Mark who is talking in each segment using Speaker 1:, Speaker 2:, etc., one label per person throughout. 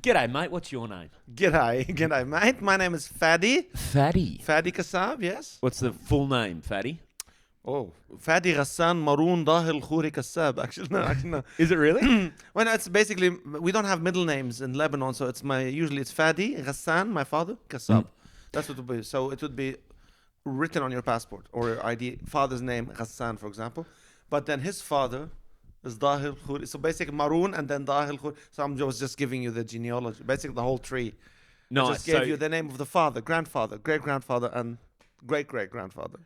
Speaker 1: G'day, mate. What's your name?
Speaker 2: G'day, mate. My name is Fady.
Speaker 1: Fady.
Speaker 2: Fady Kassab, yes.
Speaker 1: What's the full name, Fady?
Speaker 2: Oh, Fady Ghassan Maroon Dahil Khouri Kassab. Actually, no.
Speaker 1: Is it really?
Speaker 2: Well, it's basically, we don't have middle names in Lebanon, so usually it's Fady Ghassan, my father, Kassab. That's what it would be. So it would be written on your passport or your ID, father's name, Ghassan, for example. But then his father is Dahil Khouri. So basically Maroon and then Dahil Khouri. So I was just giving you the genealogy, basically the whole tree.
Speaker 1: Nice.
Speaker 2: I just gave you the name of the father, grandfather, great-grandfather, and great-great-grandfather.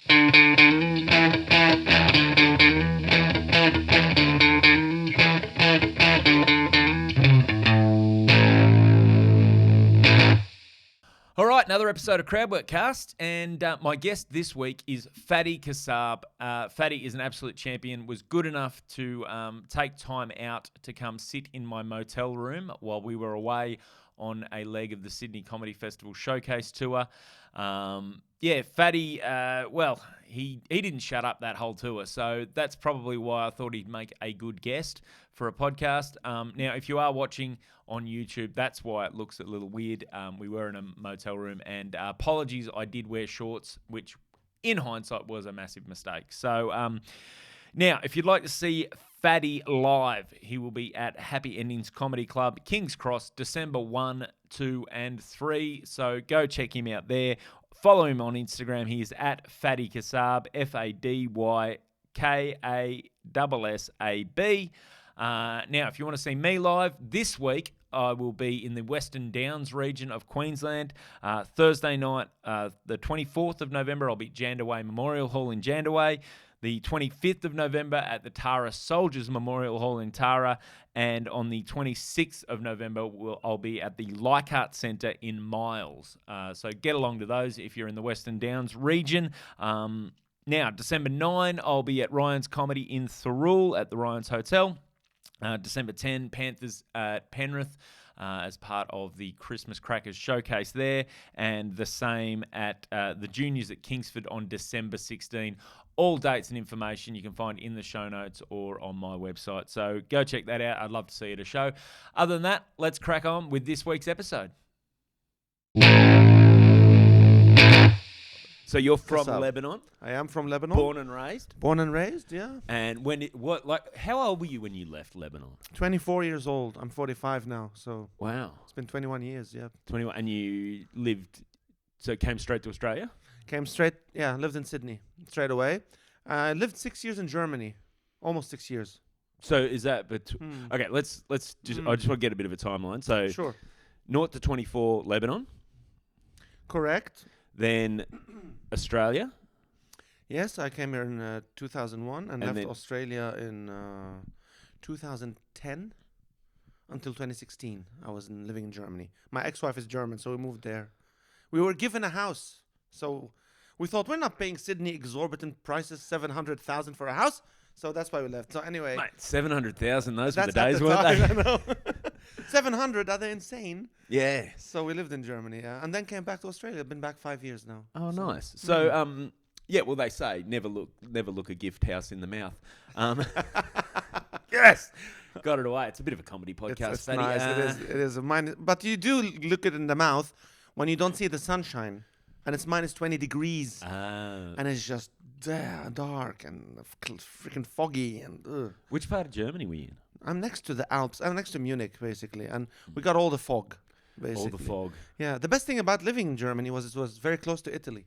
Speaker 1: All right, another episode of Crowdworkcast, and my guest this week is Fady Kassab. Fady is an absolute champion, was good enough to take time out to come sit in my motel room while we were away on a leg of the Sydney Comedy Festival showcase tour. Fady, he didn't shut up that whole tour, so that's probably why I thought he'd make a good guest for a podcast. Now, if you are watching on YouTube, that's why it looks a little weird. We were in a motel room, and apologies, I did wear shorts, which in hindsight was a massive mistake. So now, if you'd like to see Fady live, he will be at Happy Endings Comedy Club, King's Cross, December 1, 2 and 3. So go check him out there. Follow him on Instagram. He is at Fady Kassab, FADYKASSAB. Now, if you want to see me live, this week I will be in the Western Downs region of Queensland. Thursday night, the 24th of November, I'll be at Jandaway Memorial Hall in Jandaway. The 25th of November at the Tara Soldiers Memorial Hall in Tara. And on the 26th of November, I'll be at the Leichhardt Centre in Miles. So get along to those if you're in the Western Downs region. Now, December 9, I'll be at Ryan's Comedy in Thirroul at the Ryan's Hotel. December 10, Panthers at Penrith as part of the Christmas Crackers showcase there. And the same at the Juniors at Kingsford on December 16. All dates and information you can find in the show notes or on my website. So go check that out. I'd love to see you at a show. Other than that, let's crack on with this week's episode. So you're from Lebanon?
Speaker 2: I am from Lebanon.
Speaker 1: Born and raised?
Speaker 2: Born and raised, yeah.
Speaker 1: And how old were you when you left Lebanon?
Speaker 2: 24 years old. I'm 45 now, so
Speaker 1: wow.
Speaker 2: It's been 21 years, yeah.
Speaker 1: 21, and you came straight to Australia?
Speaker 2: Lived in Sydney straight away. I lived 6 years in Germany, almost 6 years.
Speaker 1: So is that, okay, let's just, I just want to get a bit of a timeline. So
Speaker 2: sure.
Speaker 1: 0 to 24, Lebanon.
Speaker 2: Correct.
Speaker 1: Then Australia.
Speaker 2: Yes, I came here in 2001 and left Australia in 2010 until 2016. I was living in Germany. My ex-wife is German, so we moved there. We were given a house, so we thought we're not paying Sydney exorbitant prices, $700,000 for a house, so that's why we left. So anyway,
Speaker 1: mate, 700,000. Those were the days, weren't they?
Speaker 2: I know. 700. Are they insane?
Speaker 1: Yeah.
Speaker 2: So we lived in Germany, and then came back to Australia. I've been back 5 years now.
Speaker 1: Oh, so. Nice. So, well, they say never look a gift house in the mouth. Yes, got it away. It's a bit of a comedy podcast.
Speaker 2: It's nice. It is a minus, but you do look it in the mouth when you don't see the sunshine, and it's minus 20 degrees, and it's just dark and freaking foggy. And
Speaker 1: which part of Germany were you in?
Speaker 2: I'm next to the Alps. I'm next to Munich, basically, and we got all the fog. Basically.
Speaker 1: All the fog.
Speaker 2: Yeah. The best thing about living in Germany was it was very close to Italy.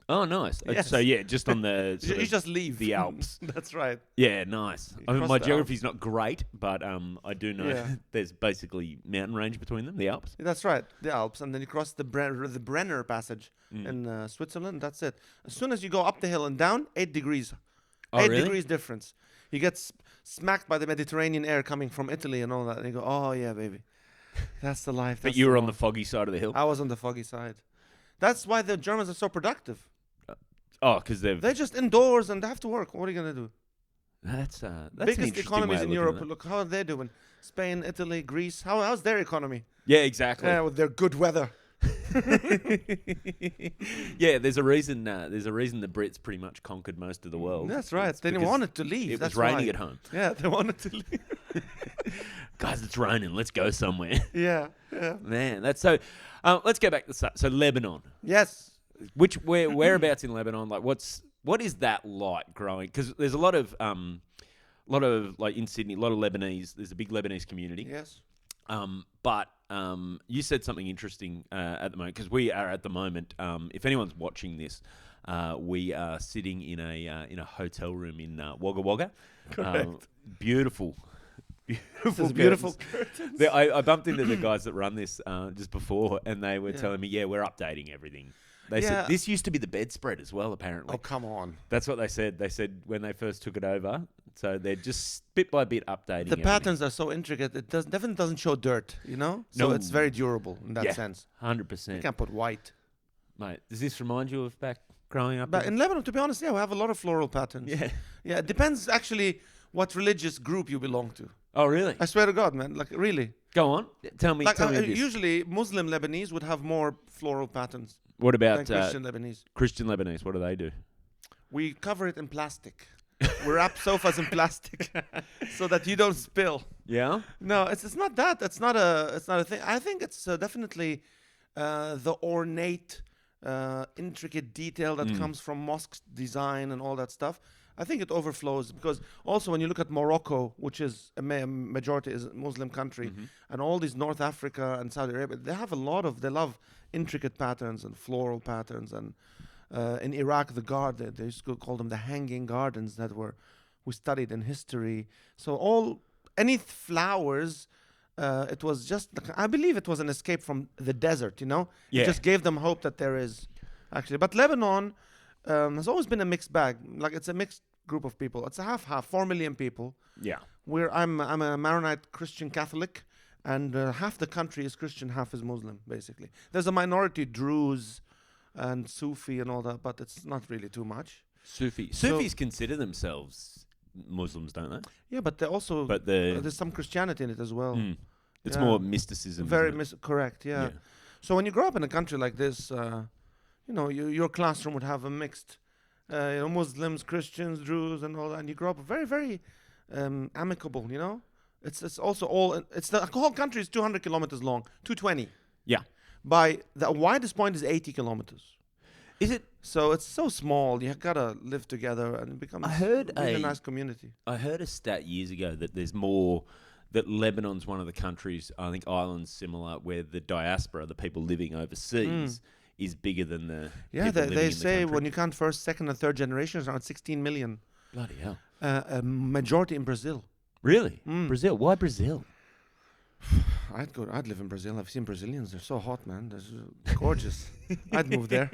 Speaker 1: Oh, nice.
Speaker 2: Yes.
Speaker 1: So, yeah, just on the...
Speaker 2: you just leave.
Speaker 1: The Alps.
Speaker 2: That's right.
Speaker 1: Yeah, nice. I mean, my geography's not great, but I do know there's basically mountain range between them, the Alps.
Speaker 2: That's right, the Alps. And then you cross the Brenner Passage in Switzerland. That's it. As soon as you go up the hill and down, 8 degrees.
Speaker 1: Oh,
Speaker 2: 8
Speaker 1: really?
Speaker 2: degrees difference. You get smacked by the Mediterranean air coming from Italy and all that. And you go, oh, yeah, baby. That's the life.
Speaker 1: But you were on the foggy side of the hill?
Speaker 2: I was on the foggy side. That's why the Germans are so productive.
Speaker 1: Because
Speaker 2: they're just indoors and they have to work. What are you going to do?
Speaker 1: That's
Speaker 2: biggest economies in Europe. Look how are they doing. Spain, Italy, Greece. How's their economy?
Speaker 1: Yeah, exactly.
Speaker 2: Yeah, with their good weather.
Speaker 1: Yeah, there's a reason. The Brits pretty much conquered most of the world.
Speaker 2: That's right. They didn't want it to leave.
Speaker 1: It was raining at home.
Speaker 2: Yeah, they wanted to leave.
Speaker 1: guys, it's raining. Let's go somewhere.
Speaker 2: Yeah.
Speaker 1: Man, that's so. Let's go back to the start. So Lebanon.
Speaker 2: Yes.
Speaker 1: Whereabouts in Lebanon? Like, what is that like growing? Because there's a lot of like in Sydney, a lot of Lebanese. There's a big Lebanese community.
Speaker 2: Yes.
Speaker 1: But you said something interesting at the moment, because we are at the moment. If anyone's watching this, we are sitting in a hotel room in Wagga Wagga.
Speaker 2: Correct.
Speaker 1: Beautiful.
Speaker 2: Beautiful
Speaker 1: curtains. I bumped into the guys that run this just before, and they were telling me, we're updating everything. They said this used to be the bedspread as well, apparently.
Speaker 2: Oh, come on.
Speaker 1: That's what they said. They said when they first took it over, so they're just bit by bit updating
Speaker 2: The
Speaker 1: everything.
Speaker 2: patterns are so intricate. It definitely doesn't show dirt, So it's very durable in that sense.
Speaker 1: 100%.
Speaker 2: You can't put white.
Speaker 1: Mate, does this remind you of back growing up?
Speaker 2: But in Lebanon, to be honest, we have a lot of floral patterns.
Speaker 1: Yeah.
Speaker 2: Yeah, it depends actually what religious group you belong to.
Speaker 1: Oh, really?
Speaker 2: I swear to God, man. Like, really.
Speaker 1: Go on. Tell me.
Speaker 2: Like,
Speaker 1: Tell me this.
Speaker 2: usually, Muslim Lebanese would have more floral patterns
Speaker 1: What about
Speaker 2: than Christian Lebanese.
Speaker 1: Christian Lebanese? What do they do?
Speaker 2: We cover it in plastic. We wrap sofas in plastic so that you don't spill.
Speaker 1: Yeah.
Speaker 2: No, it's not that. It's not a thing. I think it's definitely the ornate, intricate detail that comes from mosque design and all that stuff. I think it overflows because also when you look at Morocco, which is a majority is a Muslim country, and all these North Africa and Saudi Arabia, they have they love intricate patterns and floral patterns. And in Iraq, they used to call them the hanging gardens that we studied in history. So any flowers, it was just, I believe it was an escape from the desert,
Speaker 1: Yeah.
Speaker 2: It just gave them hope that there is actually. But Lebanon has always been a mixed bag. Like, it's a mixed group of people. It's a half, 4 million people.
Speaker 1: Yeah.
Speaker 2: I'm a Maronite Christian Catholic, and half the country is Christian, half is Muslim, basically. There's a minority Druze and Sufi and all that, but it's not really too much.
Speaker 1: Sufis consider themselves Muslims, don't they?
Speaker 2: Yeah, but they also there's some Christianity in it as well.
Speaker 1: It's more mysticism.
Speaker 2: Very correct. Yeah. So when you grow up in a country like this, your classroom would have a mixed, Muslims, Christians, Druze, and all that. And you grow up very, very amicable. It's also the whole country is 200 kilometers long, 220.
Speaker 1: Yeah.
Speaker 2: By the widest point is 80 kilometers.
Speaker 1: Is it?
Speaker 2: So it's so small. You gotta live together, and it becomes a nice community.
Speaker 1: I heard a stat years ago that there's more. That Lebanon's one of the countries, I think Ireland's similar, where the diaspora, the people living overseas, is bigger than the people living
Speaker 2: they
Speaker 1: in
Speaker 2: say
Speaker 1: the
Speaker 2: when you count first, second, and third generations, around 16 million.
Speaker 1: Bloody hell!
Speaker 2: A majority in Brazil.
Speaker 1: Really? Brazil? Why Brazil?
Speaker 2: I'd live in Brazil. I've seen Brazilians. They're so hot, man. They're gorgeous. I'd move there.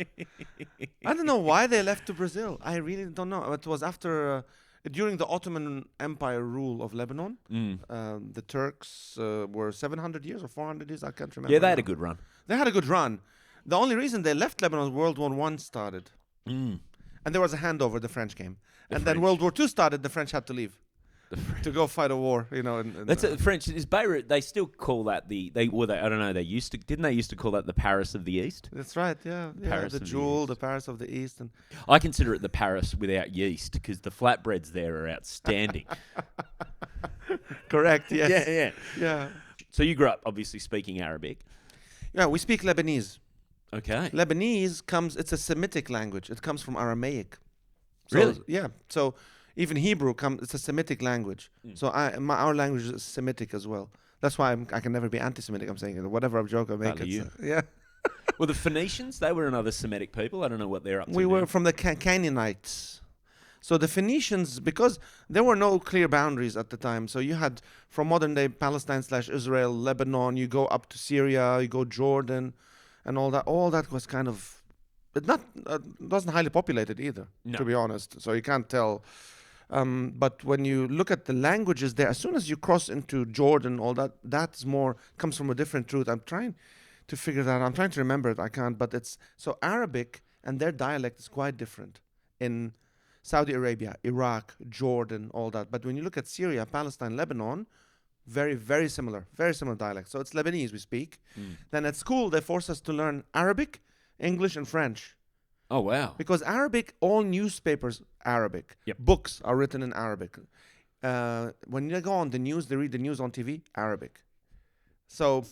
Speaker 2: I don't know why they left to Brazil. I really don't know. It was after during the Ottoman Empire rule of Lebanon. The Turks were 700 years or 400 years. I can't remember.
Speaker 1: Yeah, they had a good run.
Speaker 2: They had a good run. The only reason they left Lebanon, World War I started. And there was a handover. The French came. Then World War II started. The French had to leave. To go fight a war,
Speaker 1: That's the French. Is Beirut? They still call that I don't know. They used to call that the Paris of the East.
Speaker 2: That's right. Yeah.
Speaker 1: Paris
Speaker 2: the
Speaker 1: of the
Speaker 2: jewel,
Speaker 1: East.
Speaker 2: the Paris of the East, and
Speaker 1: I consider it the Paris without yeast because the flatbreads there are outstanding.
Speaker 2: correct. Yes.
Speaker 1: Yeah. So you grew up obviously speaking Arabic.
Speaker 2: Yeah, we speak Lebanese.
Speaker 1: Okay.
Speaker 2: Lebanese it's a Semitic language. It comes from Aramaic.
Speaker 1: Really?
Speaker 2: Yeah. So even Hebrew it's a Semitic language. So our language is Semitic as well. That's why I can never be anti-Semitic. I'm saying whatever joke I make. Yeah.
Speaker 1: Well, the Phoenicians, they were another Semitic people. I don't know what they're up to.
Speaker 2: We were from the Canaanites. So the Phoenicians, because there were no clear boundaries at the time. So you had from modern day Palestine/Israel, Lebanon. You go up to Syria. You go Jordan, and all that. All that was kind of, but not wasn't highly populated either.
Speaker 1: No.
Speaker 2: To be honest. So you can't tell. But when you look at the languages there, as soon as you cross into Jordan, all that's more comes from a different root. I'm trying to figure that out. I'm trying to remember it. I can't. But it's so Arabic and their dialect is quite different in Saudi Arabia, Iraq, Jordan, all that. But when you look at Syria, Palestine, Lebanon, very, very similar dialect. So it's Lebanese we speak. Then at school, they force us to learn Arabic, English, and French.
Speaker 1: Oh, wow.
Speaker 2: Because Arabic, all newspapers, Arabic.
Speaker 1: Yep.
Speaker 2: Books are written in Arabic. when you go on the news, they read the news on TV, Arabic. So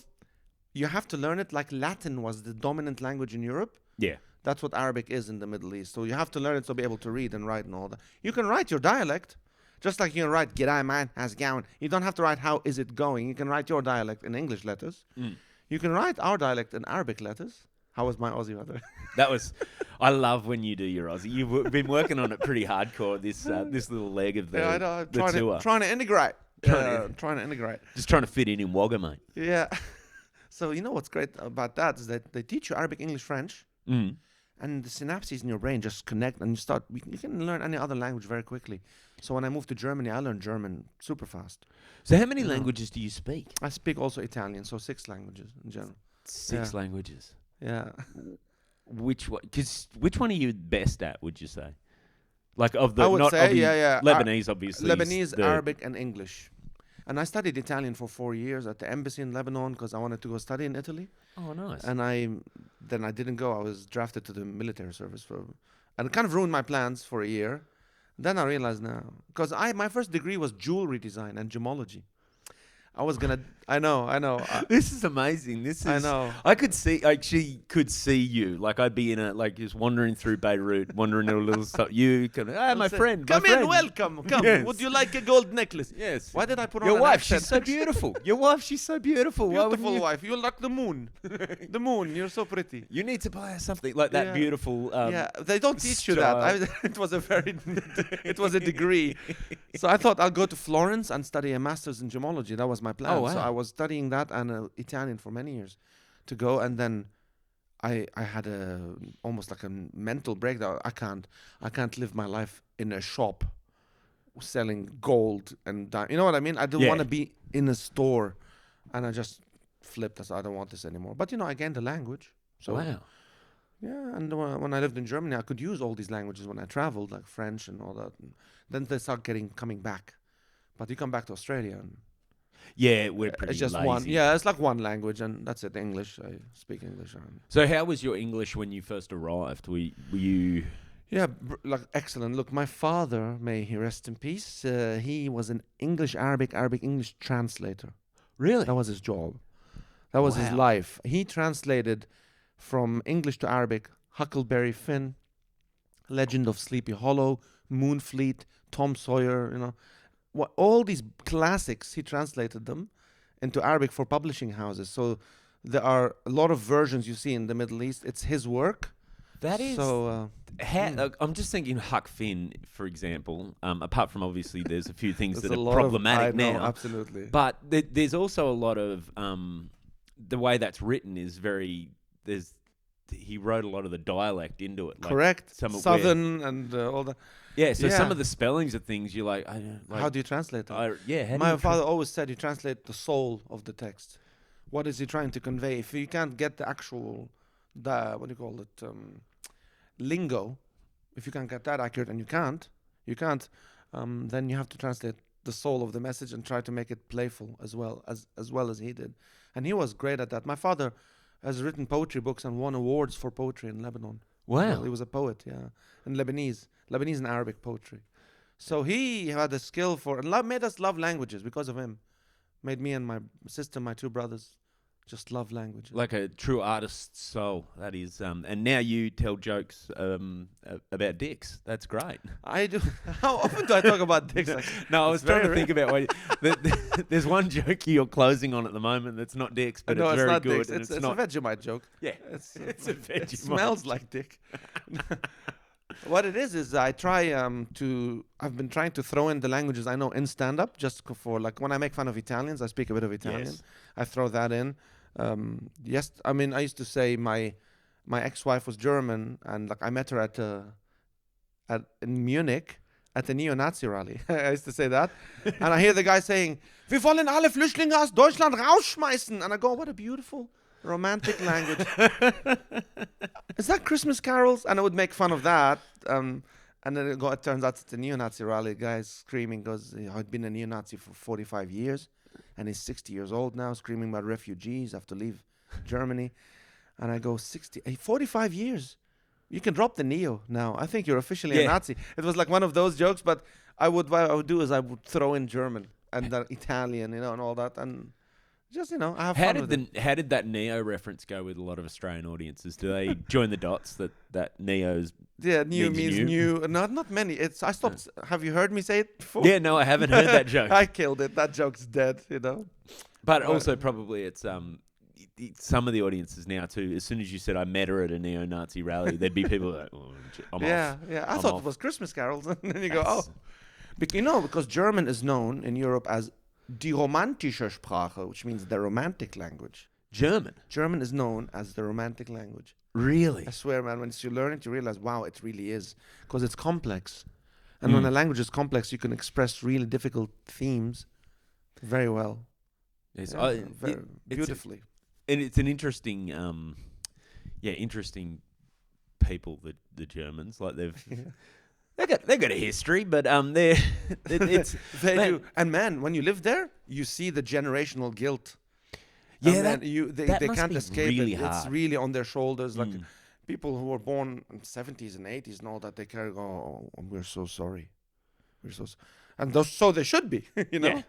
Speaker 2: you have to learn it like Latin was the dominant language in Europe.
Speaker 1: Yeah.
Speaker 2: That's what Arabic is in the Middle East. So you have to learn it to be able to read and write and all that. You can write your dialect, just like you can write "G'day man, how's it going?" You don't have to write "How is it going?" You can write your dialect in English letters. You can write our dialect in Arabic letters. How was my Aussie weather?
Speaker 1: That was, I love when you do your Aussie. You've been working on it pretty hardcore. This little leg of the,
Speaker 2: Yeah, I know.
Speaker 1: the tour.
Speaker 2: Trying to integrate. Trying to integrate.
Speaker 1: Just trying to fit in Wagga, mate.
Speaker 2: Yeah. So you know what's great about that is that they teach you Arabic, English, French, and the synapses in your brain just connect, and you can learn any other language very quickly. So when I moved to Germany, I learned German super fast.
Speaker 1: So how many languages do you speak?
Speaker 2: I speak also Italian, so 6 languages in general.
Speaker 1: 6 languages.
Speaker 2: Yeah.
Speaker 1: Which one? Because which one are you best at? Would you say? Like of the
Speaker 2: I would say,
Speaker 1: Lebanese, obviously.
Speaker 2: Lebanese, Arabic, and English. And I studied Italian for 4 years at the embassy in Lebanon because I wanted to go study in Italy.
Speaker 1: Oh, nice.
Speaker 2: And I didn't go. I was drafted to the military service and it kind of ruined my plans for a year. Then I realized now, because my first degree was jewelry design and gemology. I know.
Speaker 1: This is amazing. I know. I actually could see you. Like I'd be just wandering through Beirut, wandering in a little stuff. You can, my friend.
Speaker 2: Come in, welcome. Come.
Speaker 1: Yes.
Speaker 2: Would you like a gold necklace?
Speaker 1: Yes.
Speaker 2: Why did I put on
Speaker 1: your
Speaker 2: an
Speaker 1: wife?
Speaker 2: accent?
Speaker 1: She's so beautiful. Your wife, she's so beautiful.
Speaker 2: Beautiful wife. You're like the moon. The moon. You're so pretty.
Speaker 1: You need to buy her something like that beautiful.
Speaker 2: They don't teach you that. It was a degree. So I thought I'll go to Florence and study a master's in gemology. That was my plan.
Speaker 1: Oh, wow.
Speaker 2: So I was studying that and Italian for many years to go, and then I had almost like a mental breakdown. I can't live my life in a shop selling gold and you know what I mean? I don't want to be in a store, and I just flipped. I said, I don't want this anymore. But I gained the language. So
Speaker 1: wow.
Speaker 2: Yeah, and when I lived in Germany, I could use all these languages when I traveled, like French and all that. And then they start coming back. But you come back to Australia and
Speaker 1: we're pretty
Speaker 2: it's just
Speaker 1: lazy.
Speaker 2: one. Yeah, it's like one language, and that's it. English. I speak English.
Speaker 1: So, how was your English when you first arrived? Were you?
Speaker 2: Yeah, excellent. Look, my father, may he rest in peace. He was an Arabic English translator.
Speaker 1: Really?
Speaker 2: That was his job. That was his life. He translated from English to Arabic Huckleberry Finn, Legend of Sleepy Hollow, Moonfleet, Tom Sawyer. All these classics, he translated them into Arabic for publishing houses. So there are a lot of versions you see in the Middle East. It's his work.
Speaker 1: That is.
Speaker 2: So,
Speaker 1: I'm just thinking Huck Finn, for example. Apart from obviously, there's a few things that are
Speaker 2: I
Speaker 1: problematic
Speaker 2: know,
Speaker 1: now.
Speaker 2: Absolutely.
Speaker 1: But there's also a lot of the way that's written is very. He wrote a lot of the dialect into it.
Speaker 2: Correct. Southern and all that.
Speaker 1: Yeah, so some of the spellings of things you're like,
Speaker 2: how do you translate that?
Speaker 1: My
Speaker 2: father always said you translate the soul of the text. What is he trying to convey? If you can't get the actual, what do you call it, lingo, if you can't get that accurate, and you can't, then you have to translate the soul of the message and try to make it playful as well as he did. And he was great at that. My father has written poetry books and won awards for poetry in Lebanon.
Speaker 1: Wow.
Speaker 2: He was a poet, in Lebanese and Arabic poetry. So he had a skill and made us love languages because of him. Made me and my sister, my 2 brothers, just love language.
Speaker 1: Like a true artist's soul, that is. And now you tell jokes about dicks. That's great.
Speaker 2: I do. How often do I talk about dicks?
Speaker 1: No, I was trying to think about there's one joke you're closing on at the moment that's not dicks, but it's very
Speaker 2: not
Speaker 1: good.
Speaker 2: Dicks. It's not a Vegemite joke.
Speaker 1: Yeah, it's a Vegemite.
Speaker 2: It smells like dick. What it is I try I've been trying to throw in the languages I know in stand-up, just for like when I make fun of Italians, I speak a bit of Italian.
Speaker 1: Yes.
Speaker 2: I throw that in. I used to say my ex-wife was German, and like I met her in Munich at the neo-Nazi rally. I used to say that, and I hear the guy saying, "Wir wollen alle Flüchtlinge aus Deutschland rausschmeißen," and I go, "What a beautiful romantic language." Is that Christmas carols? And I would make fun of that. And then it turns out it's a neo-Nazi rally. The guy's screaming, goes, I'd been a neo-Nazi for 45 years. And he's 60 years old now, screaming about refugees, have to leave Germany. And I go, 45 years? You can drop the neo now. I think you're officially a Nazi. It was like one of those jokes, but what I would do is I would throw in German and then Italian, and all that, and just I have fun with it.
Speaker 1: How did that Neo reference go with a lot of Australian audiences? Do they join the dots that Neo's?
Speaker 2: Yeah, new means new. Not many. I stopped. Have you heard me say it before?
Speaker 1: Yeah, no, I haven't heard that joke.
Speaker 2: I killed it. That joke's dead.
Speaker 1: But also probably it's some of the audiences now too. As soon as you said I met her at a neo-Nazi rally, there'd be people like, "Oh, I'm off."
Speaker 2: Yeah. I thought it was Christmas carols, and then you go, "Oh," because German is known in Europe as die romantische Sprache, which means the romantic language. German is known as the romantic language.
Speaker 1: Really?
Speaker 2: I swear, man. Once you learn it, you realize, wow, it really is, because it's complex. And when a language is complex, you can express really difficult themes very well.
Speaker 1: Yes,
Speaker 2: beautifully.
Speaker 1: And it's an interesting, interesting people. The Germans, like they got a history, but they
Speaker 2: do. And man, when you live there, you see the generational guilt.
Speaker 1: Yeah,
Speaker 2: they can't escape
Speaker 1: really
Speaker 2: it.
Speaker 1: hard.
Speaker 2: It's really on their shoulders. Like people who were born in 70s and 80s and all that, they carry. Oh, we're so sorry. And so they should be.
Speaker 1: Yeah.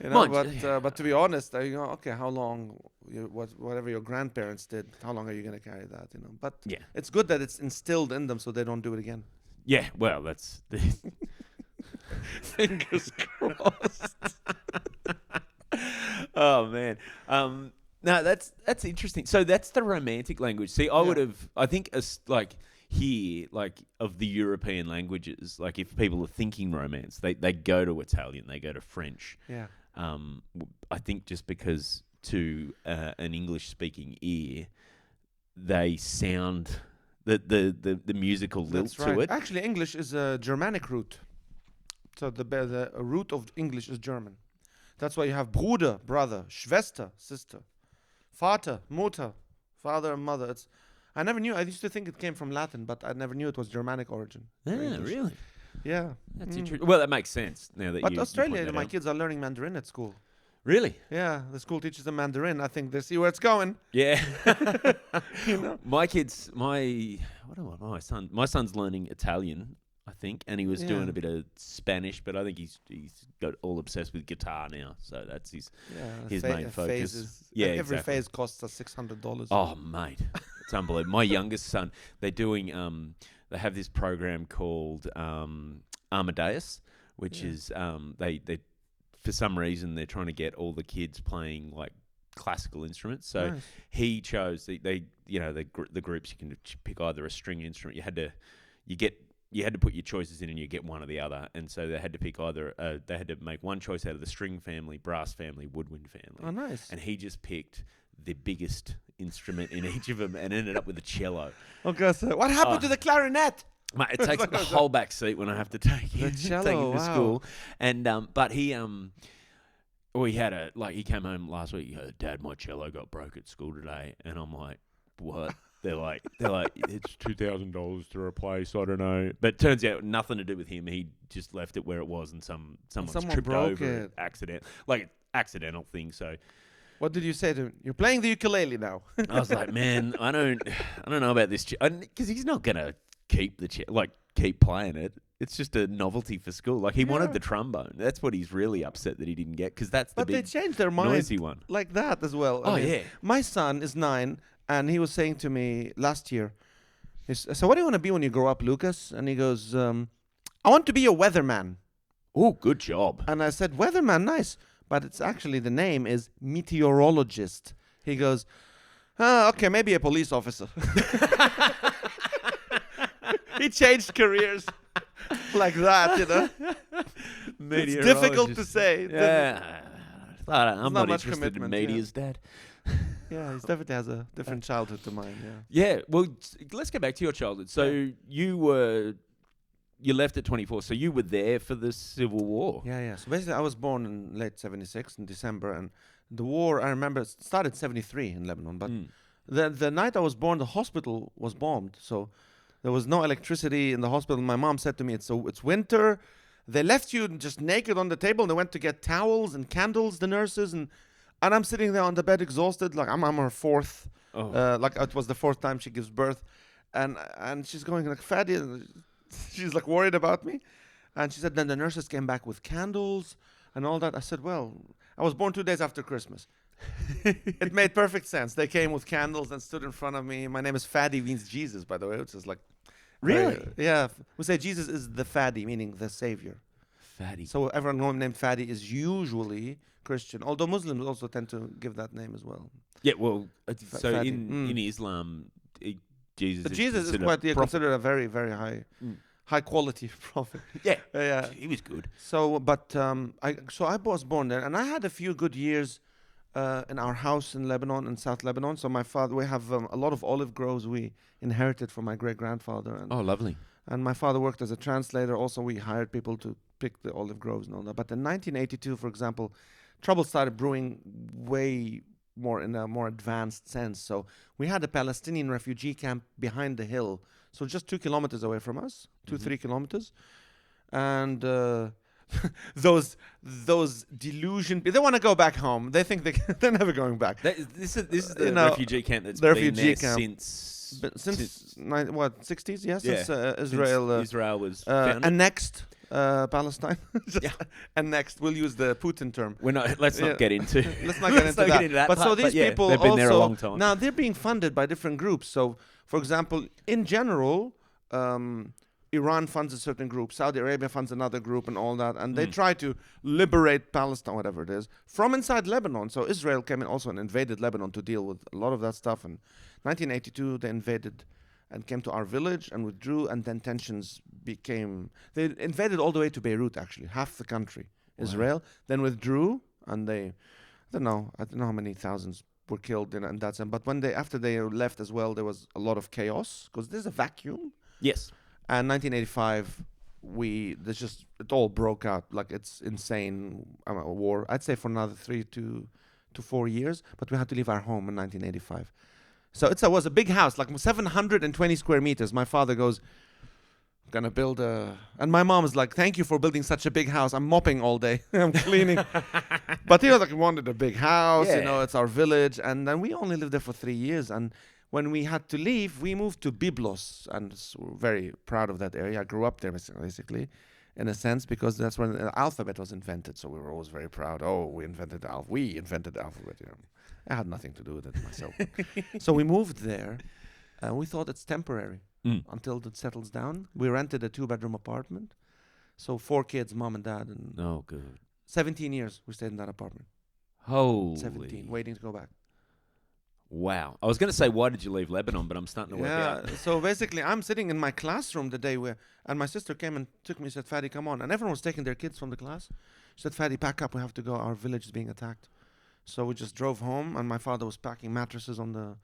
Speaker 2: But to be honest, okay, how long, whatever your grandparents did, how long are you going to carry that, But it's good that it's instilled in them so they don't do it again.
Speaker 1: Yeah, well, that's
Speaker 2: fingers crossed.
Speaker 1: Oh man, no, that's interesting. So that's the romantic language. See, I think here, of the European languages, like if people are thinking romance, they go to Italian, they go to French.
Speaker 2: Yeah.
Speaker 1: I think just because to an English-speaking ear, they sound the musical lilt to it.
Speaker 2: Actually, English is a Germanic root. So the root of English is German. That's why you have Bruder, brother, Schwester, sister, Vater, Mutter, father and mother. I never knew. I used to think it came from Latin, but I never knew it was Germanic origin.
Speaker 1: Yeah, really?
Speaker 2: Yeah.
Speaker 1: That's interesting. Well, that makes sense now that
Speaker 2: But
Speaker 1: you
Speaker 2: Australia,
Speaker 1: point
Speaker 2: my
Speaker 1: that out.
Speaker 2: kids are learning Mandarin at school.
Speaker 1: Really?
Speaker 2: Yeah, the school teaches them Mandarin. I think they see where it's going.
Speaker 1: Yeah. My kids, my son's learning Italian, I think, and he was doing a bit of Spanish, but I think he's got all obsessed with guitar now, so that's his main focus.
Speaker 2: Every phase costs us $600.
Speaker 1: Oh, mate, it's unbelievable. My youngest son, they're doing they have this program called Amadeus, which is they for some reason they're trying to get all the kids playing like classical instruments. So he chose the groups. You can pick either a string instrument. You had to put your choices in, and you get one or the other. And so they had to pick either. They had to make one choice out of the string family, brass family, woodwind family.
Speaker 2: Oh, nice!
Speaker 1: And he just picked the biggest instrument in each of them, and ended up with a cello.
Speaker 2: Okay, so what happened to the clarinet?
Speaker 1: Mate, it takes up the whole back seat when I have to take him to school. And but he he had he came home last week. He goes, "Dad, my cello got broke at school today," and I'm like, "What?" They're like, it's $2,000 to replace. I don't know, but it turns out nothing to do with him. He just left it where it was, and someone tripped over it, accidental thing. So,
Speaker 2: what did you say to him? You're playing the ukulele now.
Speaker 1: I was like, man, I don't know about this, because he's not gonna keep playing it. It's just a novelty for school. Like he wanted the trombone. That's what he's really upset that he didn't get, because that's the big
Speaker 2: they changed their mind
Speaker 1: noisy one
Speaker 2: like that as well.
Speaker 1: I mean,
Speaker 2: my son is 9. And he was saying to me last year, so what do you want to be when you grow up, Lucas? And he goes, I want to be a weatherman.
Speaker 1: Oh, good job.
Speaker 2: And I said, weatherman, nice. But it's actually, the name is meteorologist. He goes, okay, maybe a police officer. He changed careers like that, It's difficult to say.
Speaker 1: Yeah. I'm not
Speaker 2: much
Speaker 1: interested in medias, Dad.
Speaker 2: Yeah, he definitely has a different childhood to mine.
Speaker 1: Yeah. Well, let's go back to your childhood. So you left at 24. So you were there for the Civil War.
Speaker 2: Yeah. So basically, I was born in late '76 in December, and the war, I remember, started '73 in Lebanon. But the night I was born, the hospital was bombed. So there was no electricity in the hospital. My mom said to me, "It's winter." They left you just naked on the table, and they went to get towels and candles, the nurses, and I'm sitting there on the bed exhausted, like I'm her fourth, like it was the fourth time she gives birth, and she's going like, Fady, she's like worried about me, And she said, then the nurses came back with candles and all that. I said, well, I was born 2 days after Christmas. It made perfect sense. They came with candles and stood in front of me. My name is Fady, means Jesus, by the way, which is like...
Speaker 1: Really?
Speaker 2: Yeah. We say Jesus is the Fady, meaning the Savior.
Speaker 1: Fady.
Speaker 2: So everyone named Fady is usually Christian, although Muslims also tend to give that name as well.
Speaker 1: Yeah, well, so
Speaker 2: Fady.
Speaker 1: in Islam, Jesus
Speaker 2: But
Speaker 1: is
Speaker 2: Jesus is
Speaker 1: considered
Speaker 2: quite
Speaker 1: prophet.
Speaker 2: considered a very, very high quality prophet.
Speaker 1: Yeah,
Speaker 2: Yeah.
Speaker 1: he was good.
Speaker 2: So, but I was born there, and I had a few good years in our house in Lebanon, in South Lebanon. So my father, we have a lot of olive groves we inherited from my great grandfather, and
Speaker 1: Oh, lovely.
Speaker 2: and my father worked as a translator. Also, we hired people to pick the olive groves and all that. But in 1982, for example, trouble started brewing way more in a more advanced sense. So we had a Palestinian refugee camp behind the hill, so just 2 kilometers away from us, 3 kilometers, and those delusion. They want to go back home. They think they're never going back.
Speaker 1: This is the refugee camp that's
Speaker 2: the
Speaker 1: been
Speaker 2: refugee
Speaker 1: there
Speaker 2: camp. Since 60s? Yeah, since
Speaker 1: Israel was founded.
Speaker 2: annexed Palestine.
Speaker 1: Yeah.
Speaker 2: Annexed. We'll use the Putin term.
Speaker 1: Let's not get into.
Speaker 2: Let's not get into that. But
Speaker 1: part,
Speaker 2: so these people
Speaker 1: they've been
Speaker 2: also,
Speaker 1: there a long time.
Speaker 2: now they're being funded by different groups. So, for example, in general, Iran funds a certain group, Saudi Arabia funds another group, and all that, and they try to liberate Palestine, whatever it is, from inside Lebanon. So Israel came in also and invaded Lebanon to deal with a lot of that stuff. And 1982, they invaded and came to our village and withdrew, and then tensions became... They invaded all the way to Beirut, actually, half the country, Israel, then withdrew, and I don't know how many thousands were killed, and that's it. But after they left as well, there was a lot of chaos, because there's a vacuum.
Speaker 1: Yes.
Speaker 2: And 1985, it all broke out, like it's insane war. I'd say for another 3 to 4 years, but we had to leave our home in 1985. So it was a big house, like 720 square meters. My father goes, gonna build and my mom is like, thank you for building such a big house. I'm mopping all day. I'm cleaning. But he wanted a big house, it's our village. And then we only lived there for 3 years. And when we had to leave, we moved to Byblos, and we're very proud of that area. I grew up there, basically, in a sense, because that's when the alphabet was invented. So we were always very proud. Oh, we invented the alphabet. I had nothing to do with it myself. So we moved there, and we thought it's temporary until it settles down. We rented a 2-bedroom apartment. So 4 kids, mom and dad. And
Speaker 1: Oh, good.
Speaker 2: 17 years we stayed in that apartment.
Speaker 1: Holy.
Speaker 2: 17, waiting to go back.
Speaker 1: Wow. I was going to say, why did you leave Lebanon? But I'm starting to work out.
Speaker 2: So basically, I'm sitting in my classroom the day and my sister came and took me and said, Fady, come on. And everyone was taking their kids from the class. She said, Fady, pack up. We have to go. Our village is being attacked. So we just drove home, and my father was packing mattresses on the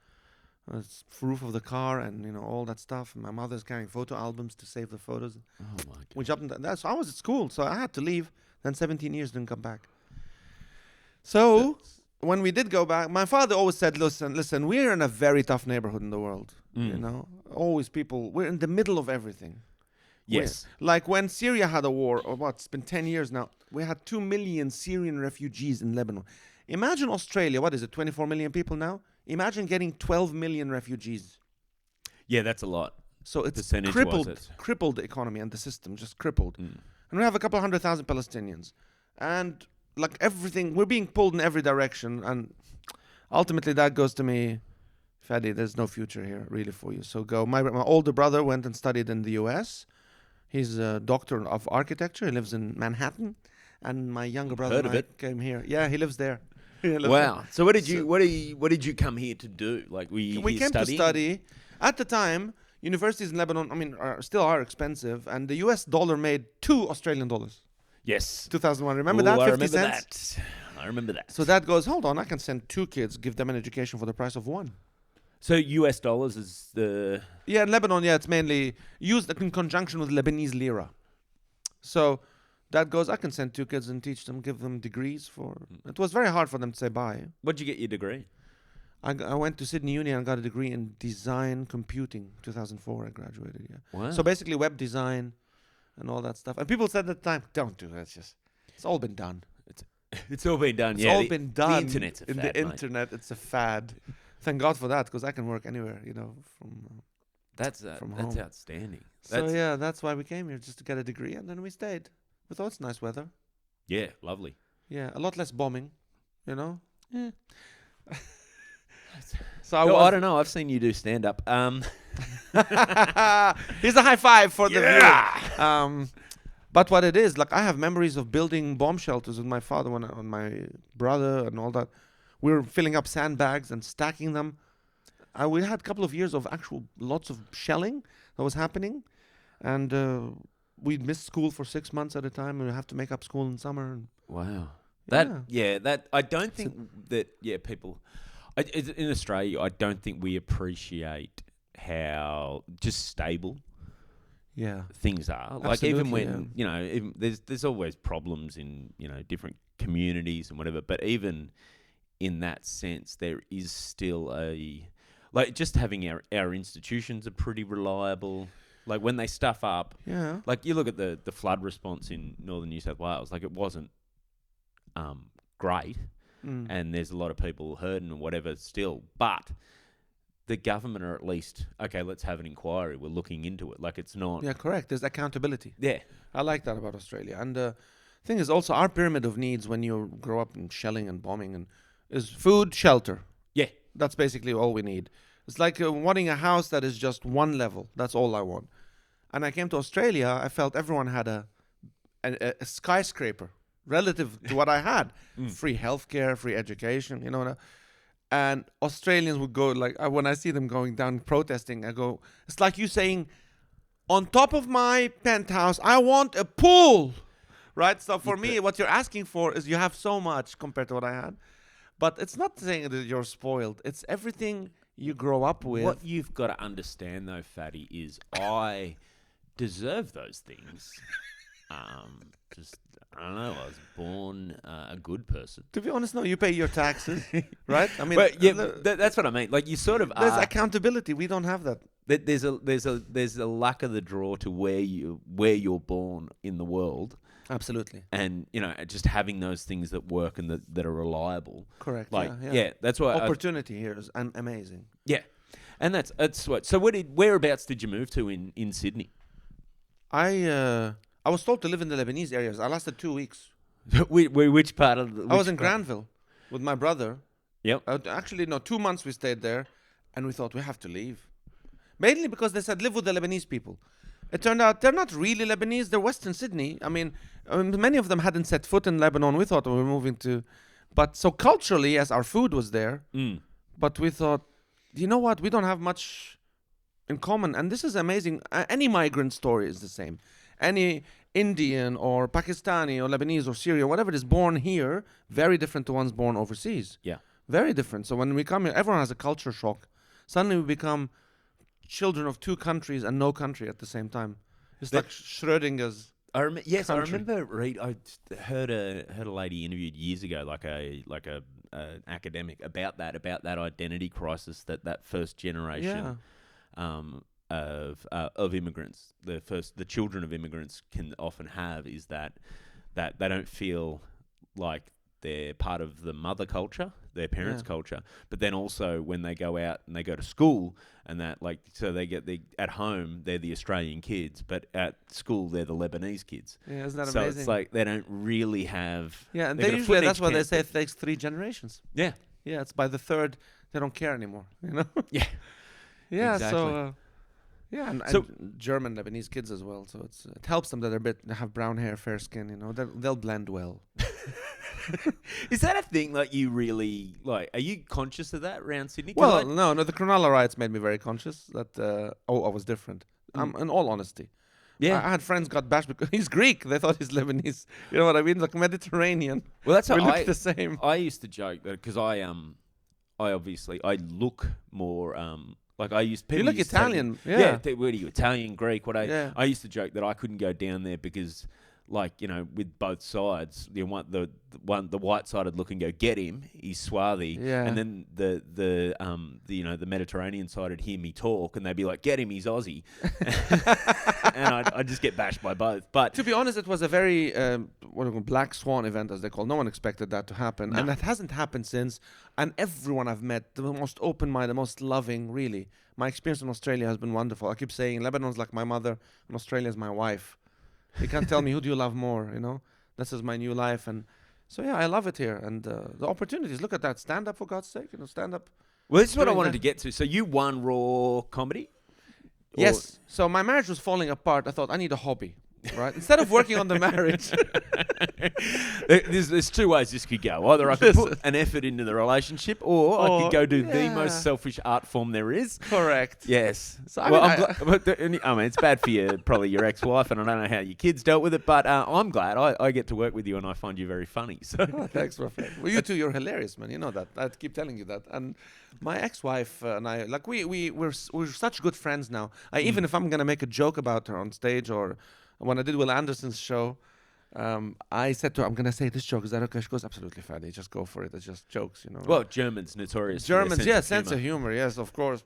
Speaker 2: roof of the car, and all that stuff. And my mother's carrying photo albums to save the photos.
Speaker 1: Oh, my God.
Speaker 2: We jumped in that. So I was at school, so I had to leave. Then 17 years, didn't come back. So... when we did go back, my father always said, listen, we're in a very tough neighborhood in the world. Always we're in the middle of everything.
Speaker 1: Yes.
Speaker 2: Like when Syria had a war, it's been 10 years now, we had 2 million Syrian refugees in Lebanon. Imagine Australia, 24 million people now? Imagine getting 12 million refugees.
Speaker 1: Yeah, that's a lot.
Speaker 2: So it's
Speaker 1: Percentage-wise,
Speaker 2: crippled the economy and the system, just crippled. And we have a couple 100,000 Palestinians. And... like everything, we're being pulled in every direction, and ultimately that goes to me, Fady, there's no future here really for you. So go. My older brother went and studied in the U.S. He's a doctor of architecture. He lives in Manhattan, and my younger brother
Speaker 1: Heard of it.
Speaker 2: came here. Yeah, he lives there.
Speaker 1: Wow. So what did you come here to do? Like we
Speaker 2: came
Speaker 1: studying?
Speaker 2: to study. At the time, universities in Lebanon, still are expensive, and the U.S. dollar made $2
Speaker 1: Yes.
Speaker 2: 2001. Remember that? 50 cents?
Speaker 1: I remember that.
Speaker 2: So that goes, hold on, I can send 2 kids, give them an education for the price of 1.
Speaker 1: So US dollars is the...
Speaker 2: Yeah, in Lebanon, it's mainly used in conjunction with Lebanese lira. So that goes, I can send 2 kids and teach them, give them degrees for... It was very hard for them to say bye.
Speaker 1: What'd you get your degree?
Speaker 2: I went to Sydney Uni and got a degree in design computing. 2004 I graduated, yeah.
Speaker 1: Wow.
Speaker 2: So basically web design and all that stuff. And people said at the time, don't do that. It's all been done.
Speaker 1: It's all been done,
Speaker 2: It's all been done.
Speaker 1: The internet's a fad,
Speaker 2: internet, it's a fad. Thank God for that, because I can work anywhere, from
Speaker 1: That's
Speaker 2: from
Speaker 1: that's
Speaker 2: home.
Speaker 1: outstanding.
Speaker 2: So yeah, that's why we came here, just to get a degree, and then we stayed. We thought it's nice weather.
Speaker 1: Yeah, lovely.
Speaker 2: Yeah, a lot less bombing, you know.
Speaker 1: Yeah.
Speaker 2: So
Speaker 1: I don't know. I've seen you do stand up.
Speaker 2: Here's a high five for the
Speaker 1: Yeah.
Speaker 2: viewer. But what it is, like, I have memories of building bomb shelters with my father and my brother and all that. We were filling up sandbags and stacking them. We had a couple of years of actual lots of shelling that was happening, and we'd miss school for 6 months at a time, and we'd have to make up school in summer. And
Speaker 1: Wow.
Speaker 2: yeah.
Speaker 1: That I don't think people in Australia. I don't think we appreciate how just stable
Speaker 2: Yeah.
Speaker 1: things are. Like even when even there's always problems in different communities and whatever. But even in that sense, there is still just having our institutions are pretty reliable. Like when they stuff up,
Speaker 2: Yeah.
Speaker 1: like you look at the flood response in northern New South Wales, like it wasn't great, and there's a lot of people hurting and whatever still, but the government are at least, okay, let's have an inquiry, we're looking into it. Like it's not...
Speaker 2: Yeah, correct. There's accountability.
Speaker 1: Yeah.
Speaker 2: I like that about Australia. And the thing is also our pyramid of needs when you grow up in shelling and bombing is food, shelter.
Speaker 1: Yeah.
Speaker 2: That's basically all we need. It's like wanting a house that is just one level. That's all I want. And I came to Australia, I felt everyone had a skyscraper relative to what I had. Free healthcare, free education, and Australians would go, like, when I see them going down protesting, I go, it's like you saying, on top of my penthouse, I want a pool, right? So for me, what you're asking for is you have so much compared to what I had. But it's not saying that you're spoiled. It's everything you grow up with.
Speaker 1: What you've got to understand, though, Fady, is I deserve those things. I don't know. I was born a good person.
Speaker 2: To be honest, no, you pay your taxes, right? I mean,
Speaker 1: but yeah, that's what I mean. Like you sort of
Speaker 2: there's accountability. We don't have that.
Speaker 1: There's a luck of the draw to where you're born in the world.
Speaker 2: Absolutely.
Speaker 1: And just having those things that work and that are reliable.
Speaker 2: Correct.
Speaker 1: Like
Speaker 2: yeah.
Speaker 1: That's why
Speaker 2: opportunity here is amazing.
Speaker 1: Yeah, and that's what. So whereabouts did you move to in Sydney?
Speaker 2: I was told to live in the Lebanese areas. I lasted 2 weeks.
Speaker 1: Which part of the...
Speaker 2: I was in Granville with my brother.
Speaker 1: Yep.
Speaker 2: Actually, no, 2 months we stayed there, and we thought we have to leave. Mainly because they said live with the Lebanese people. It turned out they're not really Lebanese. They're Western Sydney. I mean, many of them hadn't set foot in Lebanon. We thought we were moving to... But so culturally, yes, our food was there. But we thought, you know what? We don't have much in common. And this is amazing. Any migrant story is the same. Any Indian or Pakistani or Lebanese or Syrian, whatever it is, born here, very different to ones born overseas.
Speaker 1: Yeah.
Speaker 2: Very different. So when we come here, everyone has a culture shock. Suddenly we become children of two countries and no country at the same time. It's like Schrodinger's country.
Speaker 1: I remember I heard a lady interviewed years ago, like a academic about that identity crisis that first generation of immigrants, the children of immigrants can often have, is that they don't feel like they're part of the mother culture, their parents' culture, but then also when they go out and they go to school and that, like, so at home they're the Australian kids, but at school they're the Lebanese kids.
Speaker 2: Yeah, isn't that
Speaker 1: so
Speaker 2: amazing?
Speaker 1: it's like they don't really have...
Speaker 2: Yeah, and that's why they say it takes 3 generations.
Speaker 1: Yeah.
Speaker 2: Yeah, it's by the 3rd they don't care anymore,
Speaker 1: Yeah.
Speaker 2: Yeah,
Speaker 1: exactly.
Speaker 2: So... and German Lebanese kids as well. So it helps them that they have brown hair, fair skin. They'll blend well.
Speaker 1: Is that a thing? Like you really like? Are you conscious of that around Sydney?
Speaker 2: Well, no. The Cronulla riots made me very conscious that I was different. In all honesty,
Speaker 1: yeah.
Speaker 2: I had friends got bashed because he's Greek. They thought he's Lebanese. You know what I mean? Like Mediterranean.
Speaker 1: Well, that's how
Speaker 2: we look the same.
Speaker 1: I used to joke that because I obviously look more like I used.
Speaker 2: You look Italian.
Speaker 1: What are you, Italian, Greek? I used to joke that I couldn't go down there because like, with both sides. The white-sided look and go, get him, he's swarthy.
Speaker 2: Yeah.
Speaker 1: And then the Mediterranean side would hear me talk and they'd be like, get him, he's Aussie. And I'd just get bashed by both. But
Speaker 2: to be honest, it was a very black swan event, as they call. No one expected that to happen, and that hasn't happened since. And everyone I've met, the most open-minded, the most loving, really. My experience in Australia has been wonderful. I keep saying Lebanon's like my mother, and Australia's my wife. You can't tell me who do you love more. This is my new life, and so I love it here. And the opportunities. Look at that, stand up for God's sake. Stand up.
Speaker 1: Well, this is what I wanted to get to. So you won Raw Comedy.
Speaker 2: Yes. So my marriage was falling apart. I thought I need a hobby, right? Instead of working on the marriage.
Speaker 1: There's two ways this could go. Either I could put an effort into the relationship, or I could go do the most selfish art form there is.
Speaker 2: Correct.
Speaker 1: Yes. So, it's bad for your ex-wife, and I don't know how your kids dealt with it, but I'm glad I get to work with you, and I find you very funny. So
Speaker 2: thanks, my friend. Well, you too, you're hilarious, man. You know that. I keep telling you that. And my ex-wife and I, like we're such good friends now. Even if I'm gonna make a joke about her on stage, or when I did Will Anderson's show. I said to her, I'm going to say this joke. Is that okay? She goes, absolutely, Fady. Just go for it. It's just jokes,
Speaker 1: Well, Germans, notorious.
Speaker 2: Germans, sense of humor. Yes, of course.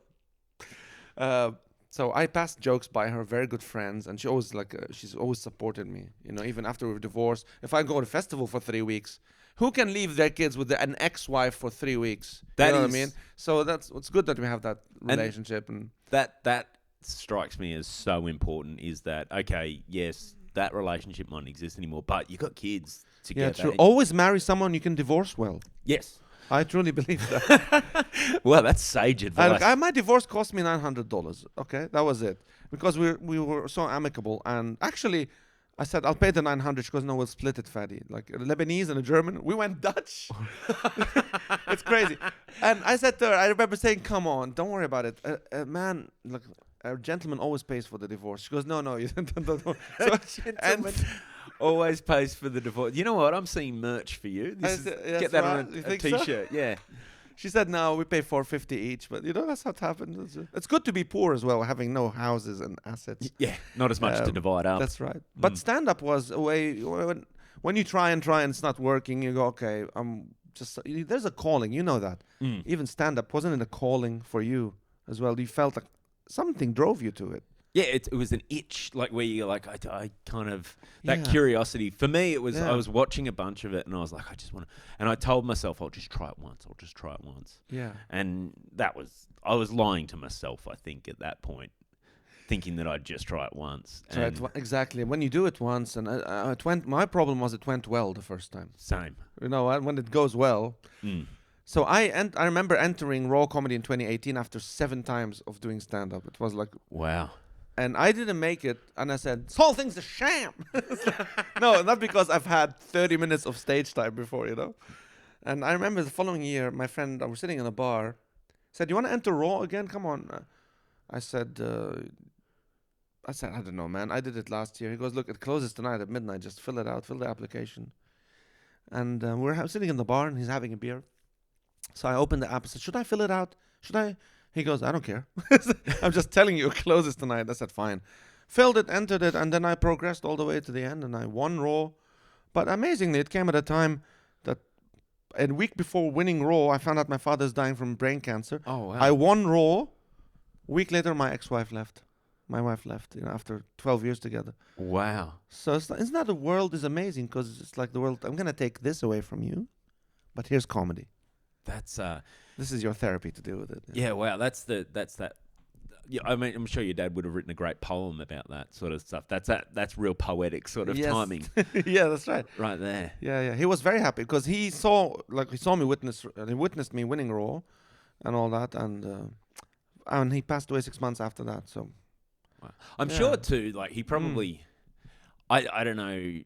Speaker 2: So I passed jokes by her, very good friends. And she always, she's always supported me. Even after we were divorced. If I go to a festival for 3 weeks, who can leave their kids with an ex-wife for 3 weeks? You know what I mean? So it's good that we have that relationship. And
Speaker 1: that strikes me as so important, is that, okay, yes, that relationship mightn't exist anymore, but you got kids together.
Speaker 2: Yeah, true. Always marry someone you can divorce well.
Speaker 1: Yes.
Speaker 2: I truly believe that.
Speaker 1: Well, that's sage advice.
Speaker 2: My divorce cost me $900. Okay, that was it. Because we were so amicable. And actually, I said, I'll pay the 900. She goes, no, we'll split it, Fady. Like a Lebanese and a German. We went Dutch. It's crazy. And I said to her, I remember saying, come on, don't worry about it. Man, look, a gentleman always pays for the divorce. She goes, no, you don't. So,
Speaker 1: always pays for the divorce. You know what? I'm seeing merch for you. Get that on a T-shirt. So? Yeah.
Speaker 2: She said, no, we pay $450 each. But that's how it happens. It's good to be poor as well, having no houses and assets.
Speaker 1: Yeah, not as much to divide up.
Speaker 2: That's right. But stand-up was a way, when you try and it's not working, you go, okay, there's a calling. You know that. Even stand-up, wasn't it a calling for you as well? You felt like something drove you to it.
Speaker 1: Yeah, it was an itch, like where you're like, I kind of, that curiosity. For me, it was, I was watching a bunch of it and I was like, I just want to, and I told myself, I'll just try it once.
Speaker 2: Yeah.
Speaker 1: And I was lying to myself, I think, at that point, thinking that I'd just try it once.
Speaker 2: Exactly. When you do it once, and my problem was it went well the first time.
Speaker 1: Same.
Speaker 2: When it goes well. So I remember entering Raw Comedy in 2018 after 7 times of doing stand-up. It was like...
Speaker 1: Wow.
Speaker 2: And I didn't make it, and I said, this whole thing's a sham. No, not because I've had 30 minutes of stage time before, And I remember the following year, my friend, I was sitting in a bar, said, you want to enter Raw again? Come on. I said, I don't know, man. I did it last year. He goes, look, it closes tonight at midnight. Just fill it out, fill the application. And we're sitting in the bar, and he's having a beer. So I opened the app and said, should I fill it out? Should I? He goes, I don't care. I'm just telling you, it closes tonight. I said, fine. Filled it, entered it, and then I progressed all the way to the end, and I won Raw. But amazingly, it came at a time that a week before winning Raw, I found out my father's dying from brain cancer.
Speaker 1: Oh, wow.
Speaker 2: I won Raw. A week later, my ex-wife left. My wife left, after 12 years together.
Speaker 1: Wow.
Speaker 2: So isn't that the world is amazing? Because it's like the world, I'm going to take this away from you, but here's comedy.
Speaker 1: That's
Speaker 2: this is your therapy to deal with it.
Speaker 1: Yeah, wow. That's that. Yeah, I mean, I'm sure your dad would have written a great poem about that sort of stuff. That's real poetic sort of timing.
Speaker 2: Yeah, that's right.
Speaker 1: Right there.
Speaker 2: Yeah. He was very happy because he saw me witnessed me winning Raw, and all that, and he passed away 6 months after that. So,
Speaker 1: wow. I'm sure too. Like he probably, I don't know.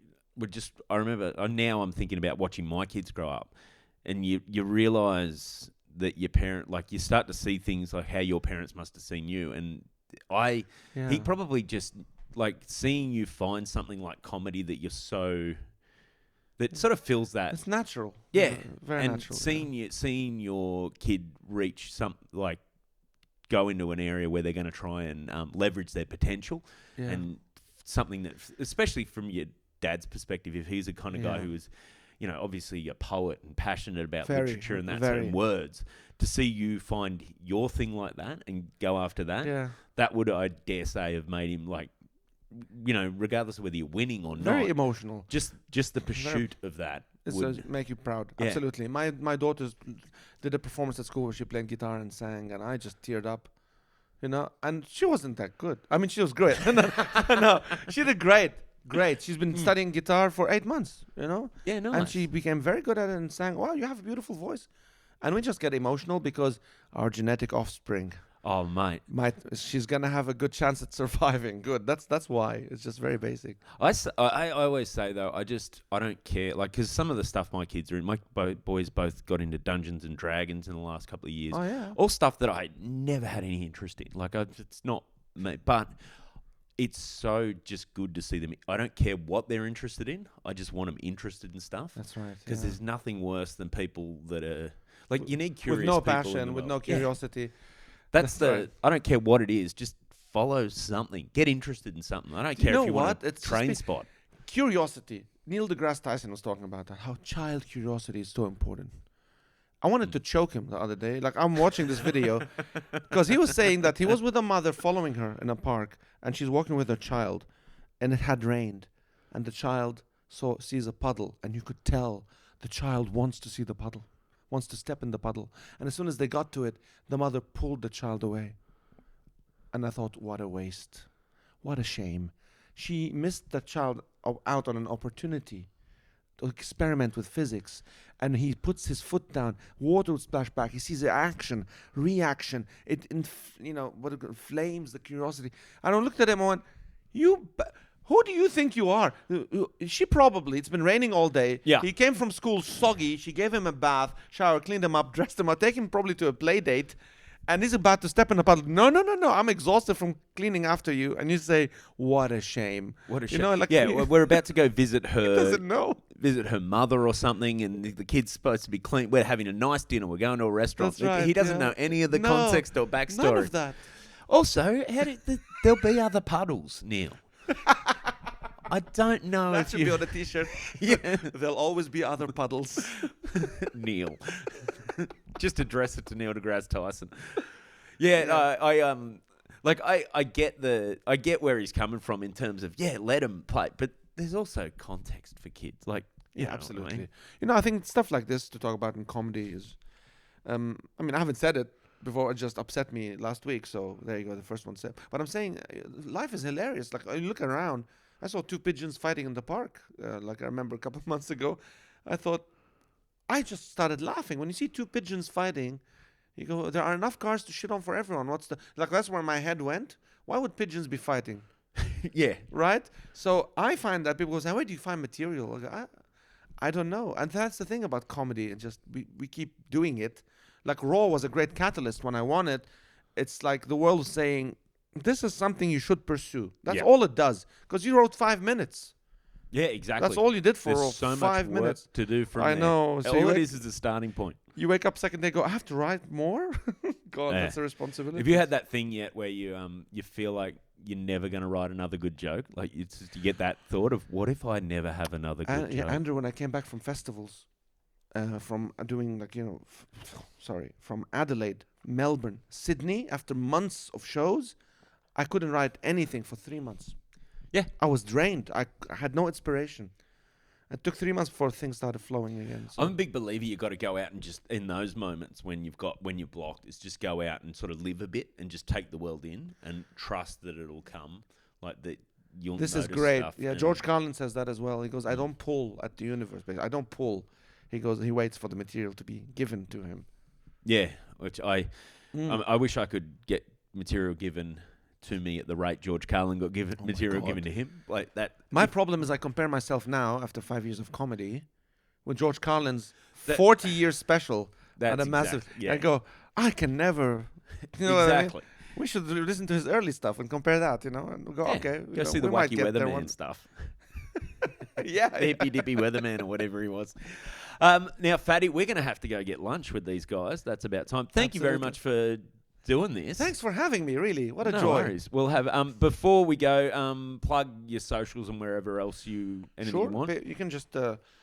Speaker 1: I remember now I'm thinking about watching my kids grow up. And you realize that your parent, like you start to see things like how your parents must have seen you. And he probably just like seeing you find something like comedy that sort of fills that.
Speaker 2: It's natural.
Speaker 1: Yeah.
Speaker 2: Very natural.
Speaker 1: Seeing your kid reach go into an area where they're going to try and leverage their potential and something that, especially from your dad's perspective, if he's the kind of guy who is, you know, obviously a poet and passionate about
Speaker 2: Very,
Speaker 1: literature and that
Speaker 2: very.
Speaker 1: sort of words, to see you find your thing like that and go after that, that would, I dare say, have made him like, you know, regardless of whether you're winning or
Speaker 2: Very
Speaker 1: not,
Speaker 2: emotional.
Speaker 1: just the pursuit of that
Speaker 2: would make you proud.
Speaker 1: Yeah.
Speaker 2: Absolutely. My daughters did a performance at school where she played guitar and sang, and I just teared up. You know, and she wasn't that good. I mean, she was great. No, she did great. She's been studying guitar for 8 months, you know?
Speaker 1: Yeah, nice.
Speaker 2: And she became very good at it and sang, wow, you have a beautiful voice. And we just get emotional because our genetic offspring
Speaker 1: Oh, mate.
Speaker 2: she's going to have a good chance at surviving. Good. That's why. It's just very basic.
Speaker 1: I always say, though, I don't care. Like, because some of the stuff my kids are in, my boys both got into Dungeons and Dragons in the last couple of years.
Speaker 2: Oh, yeah.
Speaker 1: All stuff that I never had any interest in. Like, it's not me. But it's so just good to see them. I don't care what they're interested in. I just want them interested in stuff.
Speaker 2: That's right.
Speaker 1: Because there's nothing worse than people that are... Like, you need curious
Speaker 2: with no
Speaker 1: people in the
Speaker 2: passion, with
Speaker 1: world.
Speaker 2: no curiosity.
Speaker 1: Yeah. That's
Speaker 2: right.
Speaker 1: I don't care what it is. Just follow something. Get interested in something. I don't care if you want a train spot.
Speaker 2: Curiosity. Neil deGrasse Tyson was talking about that. How child curiosity is so important. I wanted to choke him the other day. Like, I'm watching this video because he was saying that he was with a mother following her in a park, and she's walking with her child, and it had rained, and the child sees a puddle, and you could tell the child wants to see the puddle, wants to step in the puddle. And as soon as they got to it, the mother pulled the child away. And I thought, what a waste. What a shame. She missed the child out on an opportunity to experiment with physics. And he puts his foot down, water would splash back. He sees the action, reaction. It inflames the curiosity. And I looked at him and went, who do you think you are? It's been raining all day.
Speaker 1: Yeah.
Speaker 2: He came from school soggy. She gave him a bath, shower, cleaned him up, dressed him up, taken him probably to a play date. And he's about to step in a puddle. No. I'm exhausted from cleaning after you. And you say, what a shame.
Speaker 1: What a shame.
Speaker 2: You know, like,
Speaker 1: we're about to go visit her.
Speaker 2: He doesn't know.
Speaker 1: Visit her mother or something, and the kid's supposed to be clean. We're having a nice dinner. We're going to a restaurant.
Speaker 2: That's right,
Speaker 1: He doesn't know any of the context or backstory.
Speaker 2: None of that.
Speaker 1: Also, there'll be other puddles, Neil. I don't know
Speaker 2: That
Speaker 1: if
Speaker 2: should
Speaker 1: you...
Speaker 2: be on a t-shirt.
Speaker 1: Yeah.
Speaker 2: There'll always be other puddles.
Speaker 1: Neil. Just address it to Neil deGrasse Tyson. Yeah, I get where he's coming from in terms of, let him play, but there's also context for kids. Like, you know
Speaker 2: absolutely.
Speaker 1: what I mean?
Speaker 2: You know, I think stuff like this to talk about in comedy is, I mean, I haven't said it before. It just upset me last week. So there you go. The first one said, but I'm saying life is hilarious. Like, I look around, I saw 2 pigeons fighting in the park. Like, I remember a couple of months ago, I just started laughing. When you see 2 pigeons fighting, you go, there are enough cars to shit on for everyone. That's where my head went. Why would pigeons be fighting?
Speaker 1: Yeah.
Speaker 2: Right? So I find that people say, where do you find material? I don't know. And that's the thing about comedy. And just we keep doing it. Like, Raw was a great catalyst when I won it. It's like the world is saying, this is something you should pursue. That's all it does. Because you wrote 5 minutes.
Speaker 1: Yeah, exactly.
Speaker 2: That's all you did for
Speaker 1: There's so
Speaker 2: 5
Speaker 1: much
Speaker 2: minutes.
Speaker 1: work to do from
Speaker 2: I
Speaker 1: there.
Speaker 2: know. So
Speaker 1: all it is a starting point.
Speaker 2: You wake up second day, go, I have to write more? God,
Speaker 1: Yeah.
Speaker 2: that's a responsibility.
Speaker 1: Have you had that thing yet where you feel like you're never going to write another good joke? Like, you get that thought of, what if I never have another good joke?
Speaker 2: Yeah, Andrew, when I came back from festivals, from doing, like, from Adelaide, Melbourne, Sydney, after months of shows, I couldn't write anything for 3 months.
Speaker 1: Yeah.
Speaker 2: I was drained. I had no inspiration. It took 3 months before things started flowing again. So.
Speaker 1: I'm a big believer you've got to go out and just, in those moments when you're blocked, is just go out and sort of live a bit and just take the world in and trust that it'll come. Like, that you'll
Speaker 2: This is
Speaker 1: notice
Speaker 2: great.
Speaker 1: stuff.
Speaker 2: Yeah, George Carlin says that as well. He goes, I don't pull at the universe. I don't pull. He goes, he waits for the material to be given to him.
Speaker 1: Yeah, which I wish I could get material given to me at the rate George Carlin got material given to him. Like that.
Speaker 2: My problem is I compare myself now, after 5 years of comedy, with George Carlin's 40-year special at a massive... I go, I can never... You know
Speaker 1: exactly.
Speaker 2: What I mean? We should listen to his early stuff and compare that, and we go, okay.
Speaker 1: Go see the wacky weatherman stuff.
Speaker 2: Yeah.
Speaker 1: The hippy-dippy weatherman or whatever he was. Now, Fady, we're going to have to go get lunch with these guys. That's about time. Thank you very much for doing this.
Speaker 2: Thanks for having me. Really, what a
Speaker 1: No
Speaker 2: joy.
Speaker 1: worries. We'll have before we go, plug your socials and wherever else you
Speaker 2: Sure,
Speaker 1: want.
Speaker 2: you can just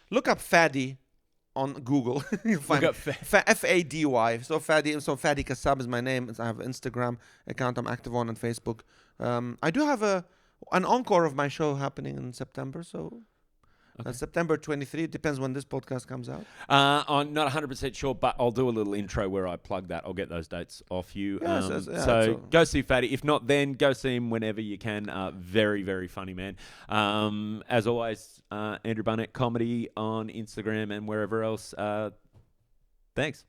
Speaker 2: look up Fady on Google. You'll find
Speaker 1: Look up
Speaker 2: Fady. So Fady Kassab is my name. I have an Instagram account I'm active on, and Facebook. I do have an encore of my show happening in September. So September 23. It depends when this podcast comes out.
Speaker 1: I'm not 100% sure, but I'll do a little intro where I plug that. I'll get those dates off you. So go see Fady. If not, then go see him whenever you can. Very, very funny man. As always, Andrew Barnett Comedy on Instagram and wherever else. Thanks.